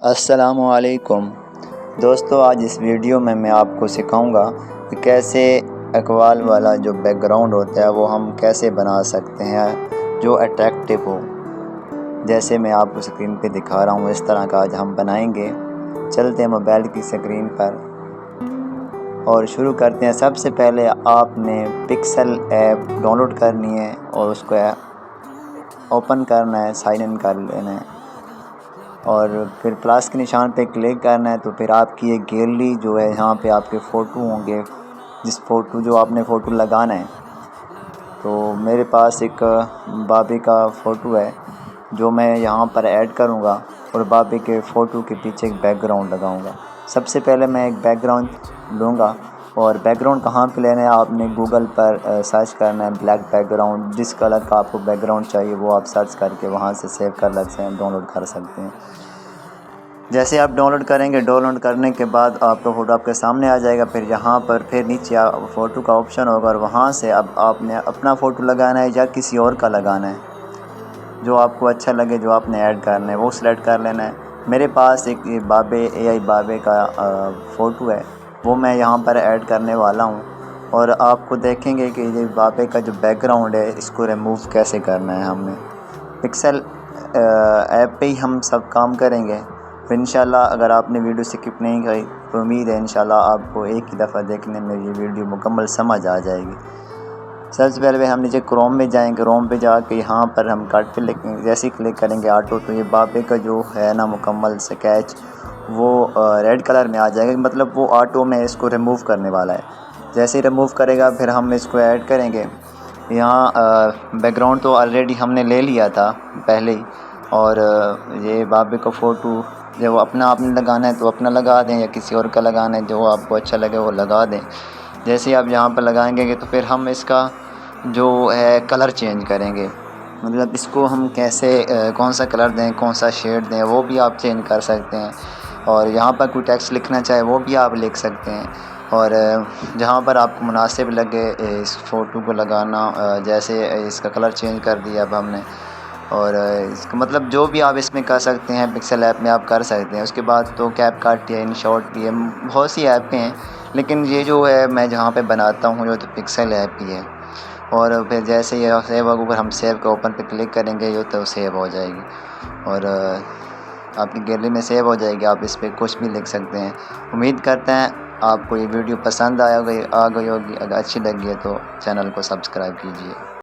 अस्सलामुअलैकुम दोस्तों, आज इस वीडियो में मैं आपको सिखाऊंगा कि कैसे इकबाल वाला जो बैकग्राउंड होता है वो हम कैसे बना सकते हैं जो अट्रैक्टिव हो। जैसे मैं आपको स्क्रीन पे दिखा रहा हूँ, इस तरह का आज हम बनाएंगे। चलते हैं मोबाइल की स्क्रीन पर और शुरू करते हैं। सबसे पहले आपने पिक्सल ऐप डाउनलोड करनी है और उसको ओपन करना है, साइन इन कर लेना है और फिर प्लस के निशान पे क्लिक करना है। तो फिर आपकी एक गैलरी जो है, यहाँ पे आपके फ़ोटो होंगे, जो आपने फ़ोटो लगाना है। तो मेरे पास एक बाबे का फ़ोटो है जो मैं यहाँ पर ऐड करूँगा और बाबे के फ़ोटो के पीछे एक बैकग्राउंड लगाऊँगा। सबसे पहले मैं एक बैकग्राउंड लूँगा और बैकग्राउंड कहाँ पे लेना है, आपने गूगल पर सर्च करना है ब्लैक बैकग्राउंड। जिस कलर का आपको बैकग्राउंड चाहिए वो आप सर्च करके वहाँ से सेव कर सकते हैं, डाउनलोड कर सकते हैं। जैसे आप डाउनलोड करेंगे, डाउनलोड करने के बाद आपका फ़ोटो आपके सामने आ जाएगा। फिर यहाँ पर फिर नीचे फ़ोटो का ऑप्शन होगा और वहाँ से अब आपने अपना फ़ोटो लगाना है या किसी और का लगाना है, जो आपको अच्छा लगे, जो आपने ऐड करना है वो सिलेक्ट कर लेना है। मेरे पास एक AI बाबे का फ़ोटो है, वो मैं यहाँ पर ऐड करने वाला हूँ। और आपको देखेंगे कि ये बाबे का जो बैकग्राउंड है इसको रिमूव कैसे करना है। हमने पिक्सल ऐप पे ही हम सब काम करेंगे। तो इंशाल्लाह अगर आपने वीडियो स्किप नहीं की तो उम्मीद है इंशाल्लाह आपको एक ही दफ़ा देखने में ये वीडियो मुकम्मल समझ आ जाएगी। सबसे पहले हम नीचे क्रोम में जाएंगे। क्रोम पे जाके यहाँ पर हम कट पे जैसे ही क्लिक करेंगे ऑटो, तो ये बाबे का जो है ना मुकम्मल स्केच वो रेड कलर में आ जाएगा, मतलब वो ऑटो में इसको रिमूव करने वाला है। जैसे ही रिमूव करेगा फिर हम इसको ऐड करेंगे। यहाँ बैकग्राउंड तो ऑलरेडी हमने ले लिया था पहले ही, और ये बाबे का फ़ोटो जो अपना आपने लगाना है तो अपना लगा दें या किसी और का लगाना है, जो आपको अच्छा लगे वो लगा दें। जैसे ही आप यहाँ पर लगाएंगे तो फिर हम इसका जो है कलर चेंज करेंगे, मतलब इसको हम कैसे कौन सा कलर दें, कौन सा शेड दें, वो भी आप चेंज कर सकते हैं। और यहाँ पर कोई टेक्स्ट लिखना चाहे वो भी आप लिख सकते हैं। और जहाँ पर आपको मुनासिब लगे इस फ़ोटो को लगाना, जैसे इसका कलर चेंज कर दिया अब हमने। और इसका मतलब जो भी आप इसमें कर सकते हैं पिक्सल ऐप में आप कर सकते हैं। उसके बाद तो कैपकट या InShot भी है, बहुत सी ऐपें हैं, लेकिन ये जो है मैं जहाँ पे बनाता हूँ जो तो पिक्सल ऐप ही है। और फिर जैसे ये सेव होगा, ऊपर हम सेव के ओपन पे क्लिक करेंगे ये तो सेव हो जाएगी और आपकी गैलरी में सेव हो जाएगी। आप इस पर कुछ भी लिख सकते हैं। उम्मीद करते हैं आपको ये वीडियो पसंद आ गई होगी। अगर अच्छी लगी है तो चैनल को सब्सक्राइब कीजिए।